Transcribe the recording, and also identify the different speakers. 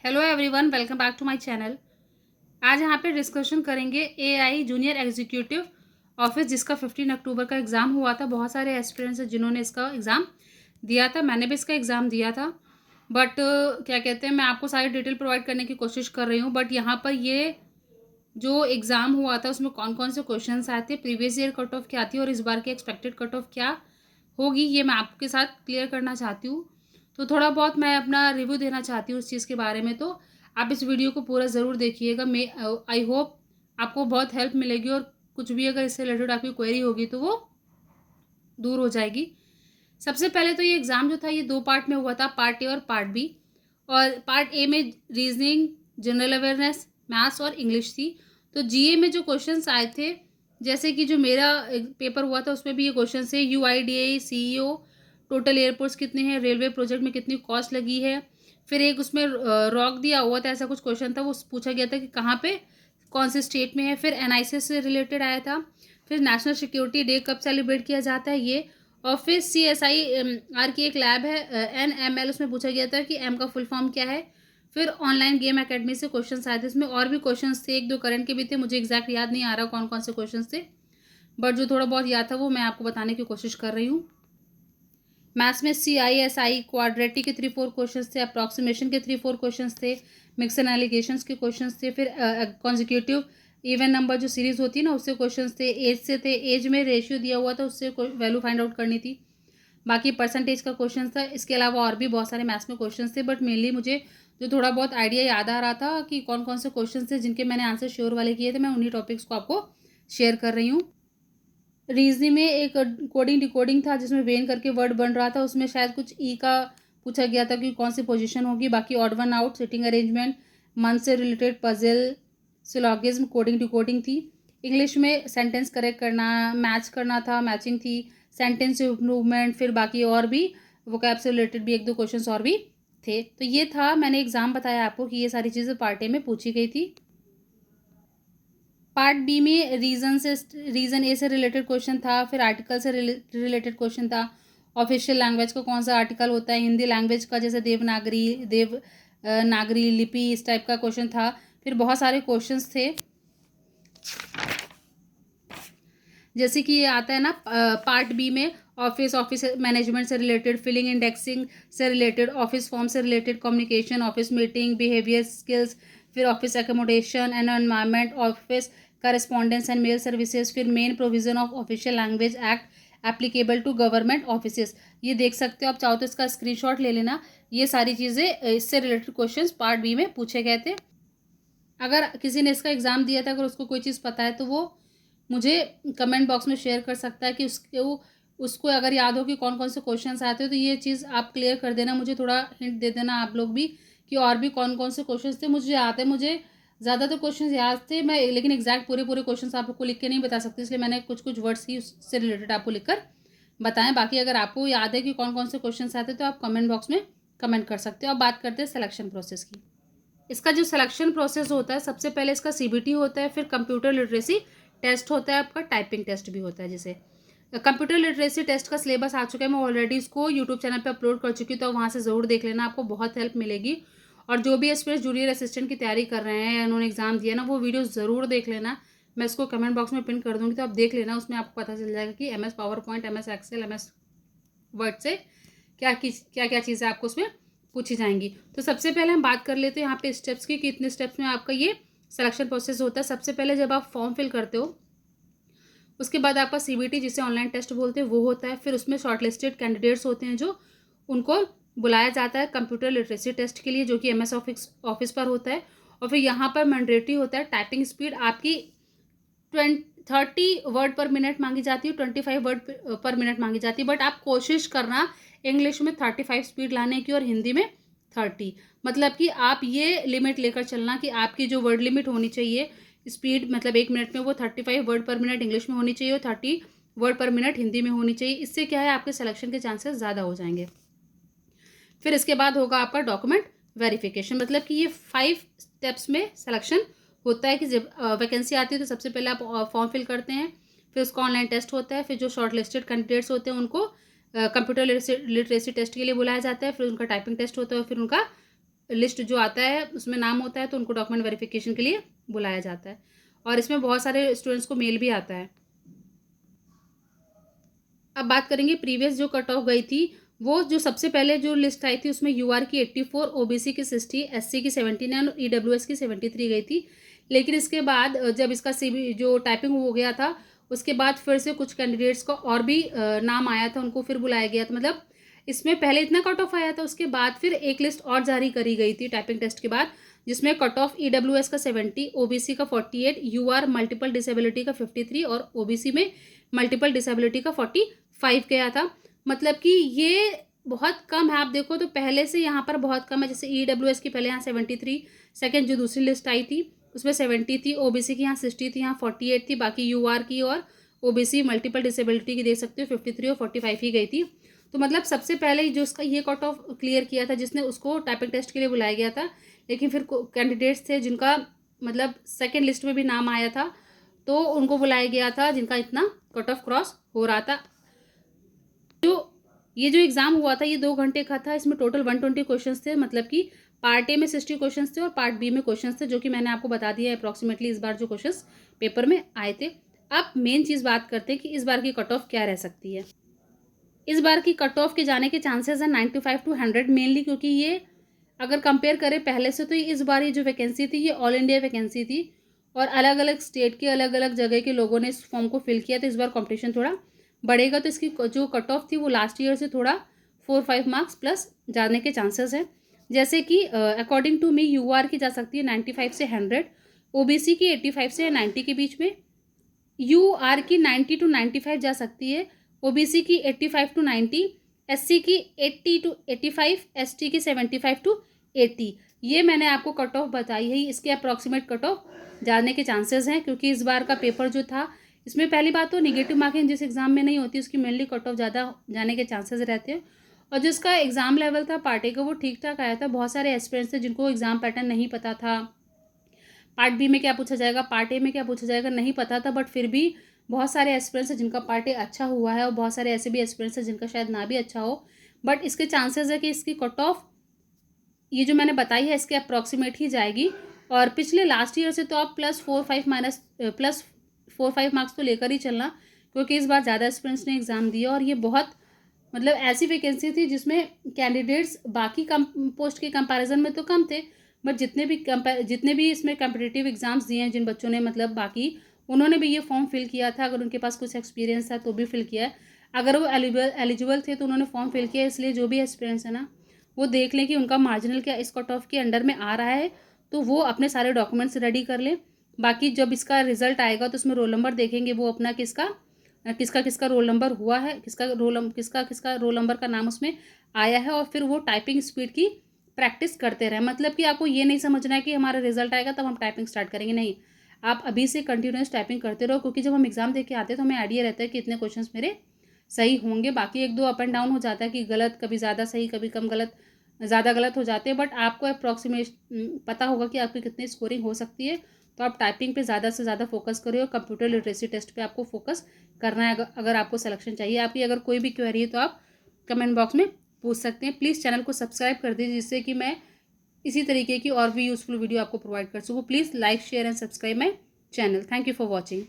Speaker 1: Hello everyone, welcome back to my channel. आज यहाँ पे डिस्कशन करेंगे एआई जूनियर एग्जीक्यूटिव ऑफिस, जिसका 15 अक्टूबर का एग्ज़ाम हुआ था। बहुत सारे एस्पिरेंट्स हैं जिन्होंने इसका एग्ज़ाम दिया था। मैंने भी इसका एग्ज़ाम दिया था, बट क्या कहते हैं, मैं आपको सारी डिटेल प्रोवाइड करने की कोशिश कर रही हूँ। बट यहाँ पर ये जो एग्ज़ाम हुआ था उसमें कौन कौन से क्वेश्चन आए थे, प्रीवियस ईयर कट ऑफ क्या थी और इस बार की एक्सपेक्टेड कट ऑफ क्या होगी, ये मैं आपके साथ क्लियर करना चाहती हूँ। तो थोड़ा बहुत मैं अपना रिव्यू देना चाहती हूँ उस चीज़ के बारे में। तो आप इस वीडियो को पूरा ज़रूर देखिएगा। मैं आई होप आपको बहुत हेल्प मिलेगी और कुछ भी अगर इससे रिलेटेड आपकी क्वेरी होगी तो वो दूर हो जाएगी। सबसे पहले तो ये एग्ज़ाम जो था ये 2 पार्ट में हुआ था, पार्ट ए और पार्ट बी। और पार्ट ए में रीजनिंग, जनरल अवेयरनेस, मैथ्स और इंग्लिश थी। तो जीए में जो क्वेश्चंस आए थे, जैसे कि जो मेरा पेपर हुआ था उसमें भी ये क्वेश्चन है, यूआईडीएआई सीईओ, टोटल एयरपोर्ट्स कितने हैं, रेलवे प्रोजेक्ट में कितनी कॉस्ट लगी है। फिर एक उसमें रॉक दिया हुआ था, ऐसा कुछ क्वेश्चन था, वो पूछा गया था कि कहाँ पे कौन से स्टेट में है। फिर एनआईसी से रिलेटेड आया था। फिर नेशनल सिक्योरिटी डे कब सेलिब्रेट किया जाता है ये। और फिर CSI आर की एक लैब है NML, उसमें पूछा गया था कि एम का फुल फॉर्म क्या है। फिर ऑनलाइन गेम एकेडमी से क्वेश्चन आए थे। इसमें और भी क्वेश्चन थे, एक दो करंट के भी थे, मुझे एग्जैक्ट याद नहीं आ रहा कौन कौन से क्वेश्चन थे, बट जो थोड़ा बहुत याद था वो मैं आपको बताने की कोशिश कर रही हूँ। मैथ्स में CISI क्वाड्रेटिक के 3-4 क्वेश्चन थे, अप्रॉक्सीमेशन के 3-4 क्वेश्चन थे, मिक्स एंड एलिगेशंस के क्वेश्चन थे। फिर कॉन्जिक्यूटिव इवन नंबर जो सीरीज होती है ना, उससे क्वेश्चन थे। एज से थे, एज में रेशियो दिया हुआ था, उससे वैल्यू फाइंड आउट करनी थी। बाकी परसेंटेज का क्वेश्चन था। इसके अलावा और भी बहुत सारे मैथ्स में क्वेश्चन थे, बट मेनली मुझे जो थोड़ा बहुत आइडिया याद आ रहा था कि कौन कौन से क्वेश्चन थे जिनके मैंने आंसर श्योर वाले किए थे, मैं उन्हीं टॉपिक्स को आपको शेयर कर रही हूँ। रीजनिंग में एक कोडिंग डिकोडिंग था जिसमें वेन करके वर्ड बन रहा था, उसमें शायद कुछ ई का पूछा गया था कि कौन सी पोजीशन होगी। बाकी odd one out, sitting arrangement, month से related puzzle, syllogism, coding decoding थी। इंग्लिश में सेंटेंस करेक्ट करना, मैच करना था, मैचिंग थी, सेंटेंस इम्प्रूवमेंट। फिर बाकी और भी वोकैब से रिलेटेड भी एक दो क्वेश्चन और भी थे। तो ये था, मैंने एग्ज़ाम बताया आपको कि ये सारी चीज़ें पार्ट ए में पूछी गई थी। पार्ट बी में रीजन ए से रिलेटेड क्वेश्चन था। फिर आर्टिकल से रिलेटेड क्वेश्चन था। ऑफिशियल लैंग्वेज का कौन सा आर्टिकल होता है, हिंदी लैंग्वेज का जैसे नागरी लिपि, इस टाइप का क्वेश्चन था। फिर बहुत सारे क्वेश्चंस थे, जैसे कि ये आता है ना पार्ट बी में ऑफिस मैनेजमेंट से रिलेटेड, फिलिंग इंडेक्सिंग से रिलेटेड, ऑफिस फॉर्म से related, communication, office meeting, behaviour skills, फिर office accommodation and environment, office correspondence and mail services, फिर main provision of official language act applicable to government office. ये देख सकते हो आप, चाहो तो इसका स्क्रीनशॉट ले लेना। ये सारी चीज़ें इससे रिलेटेड क्वेश्चंस पार्ट बी में पूछे गए थे। अगर किसी ने इसका एग्ज़ाम दिया था, अगर उसको कोई चीज़ पता है तो वो मुझे कमेंट बॉक्स में शेयर कर सकता है कि उसको अगर याद हो कि कौन कौन से क्वेश्चंस आते हैं, तो ये चीज़ आप क्लियर कर देना। मुझे थोड़ा हिंट दे देना आप लोग भी कि और भी कौन कौन से क्वेश्चंस थे। मुझे याद है, मुझे ज़्यादा तो क्वेश्चंस याद थे मैं, लेकिन एग्जैक्ट पूरे पूरे क्वेश्चंस आपको लिख के नहीं बता सकती, इसलिए मैंने कुछ कुछ वर्ड्स ही उससे रिलेटेड आपको लिख कर बताएं। बाकी अगर आपको याद है कि कौन कौन से क्वेश्चंस आते तो आप कमेंट बॉक्स में कमेंट कर सकते हो। अब बात करते हैं सिलेक्शन प्रोसेस की। इसका जो सिलेक्शन प्रोसेस होता है, सबसे पहले इसका CBT होता है, फिर कंप्यूटर लिटरेसी टेस्ट होता है आपका, टाइपिंग टेस्ट भी होता है। जैसे कंप्यूटर लिटरेसी टेस्ट का सिलेबस आ चुका है, मैं ऑलरेडी इसको यूट्यूब चैनल पे अपलोड कर चुकी हूँ, तो वहाँ से ज़रूर देख लेना, आपको बहुत हेल्प मिलेगी। और जो भी एस्पिरेंट्स जूनियर असिस्टेंट की तैयारी कर रहे हैं या उन्होंने एग्जाम दिया ना, वो वीडियो ज़रूर देख लेना। मैं इसको कमेंट बॉक्स में पिन कर दूँगी, तो आप देख लेना, उसमें आपको पता चल जाएगा कि MS PowerPoint, MS Excel, MS Word से क्या क्या चीज़ें आपको उसमें पूछी जाएंगी। तो सबसे पहले हम बात कर लेते हैं यहाँ पे स्टेप्स की, कितने स्टेप्स में आपका ये सिलेक्शन प्रोसेस होता है। सबसे पहले जब आप फॉर्म फिल करते हो, उसके बाद आपका CBT, जिसे ऑनलाइन टेस्ट बोलते हैं, वो होता है। फिर उसमें शॉर्टलिस्टेड कैंडिडेट्स होते हैं जो उनको बुलाया जाता है कंप्यूटर लिटरेसी टेस्ट के लिए, जो कि MS ऑफिस पर होता है। और फिर यहाँ पर मैंडेटरी होता है टाइपिंग स्पीड आपकी 30 वर्ड पर मिनट मांगी जाती है, 25 वर्ड पर मिनट मांगी जाती है, बट आप कोशिश करना इंग्लिश में 35 स्पीड लाने की और हिंदी में 30। मतलब कि आप ये लिमिट लेकर चलना कि आपकी जो वर्ड लिमिट होनी चाहिए स्पीड, मतलब 1 मिनट में, वो 35 वर्ड पर मिनट इंग्लिश में होनी चाहिए और 30 वर्ड पर मिनट हिंदी में होनी चाहिए। इससे क्या है, आपके सिलेक्शन के चांसेस ज़्यादा हो जाएंगे। फिर इसके बाद होगा आपका डॉक्यूमेंट वेरिफिकेशन, मतलब कि ये 5 स्टेप्स में सिलेक्शन होता है। कि जब वैकेंसी आती है तो सबसे पहले आप फॉर्म फिल करते हैं, फिर उसका ऑनलाइन टेस्ट होता है, फिर जो शॉर्ट लिस्टेड कैंडिडेट्स होते हैं उनको कंप्यूटर लिटरेसी टेस्ट के लिए बुलाया जाता है, फिर उनका टाइपिंग टेस्ट होता है, फिर उनका लिस्ट जो आता है उसमें नाम होता है तो उनको डॉक्यूमेंट वेरिफिकेशन के लिए बुलाया जाता है। और इसमें बहुत सारे स्टूडेंट्स को मेल भी आता है। अब बात करेंगे प्रीवियस जो कट ऑफ गई थी, वो जो सबसे पहले जो लिस्ट आई थी उसमें यूआर की 84, ओबीसी की 60, एससी की 79 और ईडब्ल्यूएस की 73 गई थी। लेकिन इसके बाद जब इसका सीबी जो टाइपिंग हो गया था उसके बाद फिर से कुछ कैंडिडेट्स का और भी नाम आया था, उनको फिर बुलाया गया था। मतलब इसमें पहले इतना कट ऑफ आया था, उसके बाद फिर एक लिस्ट और जारी करी गई थी टाइपिंग टेस्ट के बाद, जिसमें कट ऑफ ईडब्ल्यूएस का 70, ओबीसी का 48, यूआर मल्टीपल डिसेबिलिटी का 53 और ओबीसी में मल्टीपल डिसेबिलिटी का 45 गया था। मतलब कि ये बहुत कम है। आप देखो तो पहले से यहाँ पर बहुत कम है। जैसे ईडब्ल्यूएस की पहले यहाँ 73, सेकेंड जो दूसरी लिस्ट आई थी उसमें 70 थी, ओबीसी की यहाँ 60 थी, यहाँ 48 थी, बाकी यूआर की और ओबीसी मल्टीपल डिसेबिलिटी की देख सकते हो 53 और 45 ही गई थी। तो मतलब सबसे पहले जो उसका ये कट ऑफ क्लियर किया था जिसने, उसको टाइपिंग टेस्ट के लिए बुलाया गया था। लेकिन फिर कैंडिडेट्स थे जिनका मतलब सेकेंड लिस्ट में भी नाम आया था तो उनको बुलाया गया था जिनका इतना कट ऑफ क्रॉस हो रहा था। ये जो एग्ज़ाम हुआ था ये 2 घंटे का था। इसमें टोटल 120 क्वेश्चंस थे। मतलब कि पार्ट ए में 60 क्वेश्चंस थे और पार्ट बी में क्वेश्चंस थे, जो कि मैंने आपको बता दिया है अप्रॉक्सीमेटली इस बार जो क्वेश्चंस पेपर में आए थे। अब मेन चीज़ बात करते हैं कि इस बार की कट ऑफ क्या रह सकती है। इस बार की कट ऑफ के जाने के चांसेस हैं 95 टू 100 मेनली, क्योंकि ये अगर कंपेयर करें पहले से तो इस बार ये जो वैकेंसी थी ये ऑल इंडिया वैकेंसी थी और अलग अलग स्टेट के अलग अलग जगह के लोगों ने इस फॉर्म को फिल किया। तो इस बार कॉम्पिटिशन थोड़ा बढ़ेगा, तो इसकी जो कट ऑफ थी वो लास्ट ईयर से थोड़ा 4-5 मार्क्स प्लस जाने के चांसेस हैं। जैसे कि अकॉर्डिंग टू मी यूआर की जा सकती है 95 से 100, ओबीसी की 85 से 90 के बीच में, यूआर की 90 टू 95 जा सकती है, ओबीसी की 85 टू 90, एससी की 80 टू 85, एसटी की 75 टू 80। ये मैंने आपको कट ऑफ बताई है, इसके अप्रॉक्सीमेट कट ऑफ जाने के चांसेस हैं। क्योंकि इस बार का पेपर जो था इसमें पहली बात तो नेगेटिव मार्किंग जिस एग्जाम में नहीं होती उसकी मेनली कट ऑफ ज़्यादा जाने के चांसेस रहते हैं। और जिसका एग्जाम लेवल था पार्ट ए का वो ठीक ठाक आया था। बहुत सारे एस्पिरेंट्स थे जिनको एग्जाम पैटर्न नहीं पता था, पार्ट बी में क्या पूछा जाएगा, पार्ट ए में क्या पूछा जाएगा नहीं पता था, बट फिर भी बहुत सारे एस्पिरेंट्स हैं जिनका पार्ट ए अच्छा हुआ है और बहुत सारे ऐसे भी एस्पिरेंट्स हैं जिनका शायद ना भी अच्छा हो। बट इसके चांसेस है कि इसकी कट ऑफ ये जो मैंने बताई है इसके अप्रॉक्सीमेट ही जाएगी। और पिछले लास्ट ईयर से तो आप प्लस 4-5 मार्क्स तो लेकर ही चलना, क्योंकि इस बार ज़्यादा स्टूडेंट्स ने एग्ज़ाम दिया और ये बहुत मतलब ऐसी वैकेंसी थी जिसमें कैंडिडेट्स बाकी कम पोस्ट के कंपैरिजन में तो कम थे, बट जितने भी इसमें कम्पिटिटिव एग्ज़ाम्स दिए हैं जिन बच्चों ने मतलब बाकी उन्होंने भी ये फॉर्म फिल किया था। अगर उनके पास कुछ एक्सपीरियंस था तो भी फिल किया है, अगर वो एलिजिबल थे तो उन्होंने फॉर्म फिल किया। इसलिए जो भी एक्सपीरियंस है ना वो देख लें कि उनका मार्जिनल क्या इस कट ऑफ के अंडर में आ रहा है, तो वो अपने सारे डॉक्यूमेंट्स रेडी कर लें। बाकी जब इसका रिजल्ट आएगा तो उसमें रोल नंबर देखेंगे, वो अपना किसका रोल नंबर हुआ है, किसका रोल नंबर का नाम उसमें आया है, और फिर वो टाइपिंग स्पीड की प्रैक्टिस करते रहें। मतलब कि आपको ये नहीं समझना है कि हमारा रिजल्ट आएगा तब हम टाइपिंग स्टार्ट करेंगे, नहीं, आप अभी से कंटिन्यूस टाइपिंग करते रहो। क्योंकि जब हम एग्जाम दे के आते हैं तो हमें आइडिया रहता है कि इतने क्वेश्चन मेरे सही होंगे। बाकी 1-2 अप एंड डाउन हो जाता है कि गलत, कभी ज़्यादा सही कभी कम गलत, ज़्यादा गलत हो जाते हैं, बट आपको अप्रॉक्सीमेट पता होगा कि आपकी कितनी स्कोरिंग हो सकती है। तो आप टाइपिंग पे ज़्यादा से ज़्यादा फोकस करें और कंप्यूटर लिटरेसी टेस्ट पे आपको फोकस करना है। अगर आपको सिलेक्शन चाहिए, आपकी अगर कोई भी क्वेरी है तो आप कमेंट बॉक्स में पूछ सकते हैं। प्लीज़ चैनल को सब्सक्राइब कर दीजिए जिससे कि मैं इसी तरीके की और भी यूज़फुल वीडियो आपको प्रोवाइड कर सकूँ। Please like share and subscribe my channel. Thank you for watching.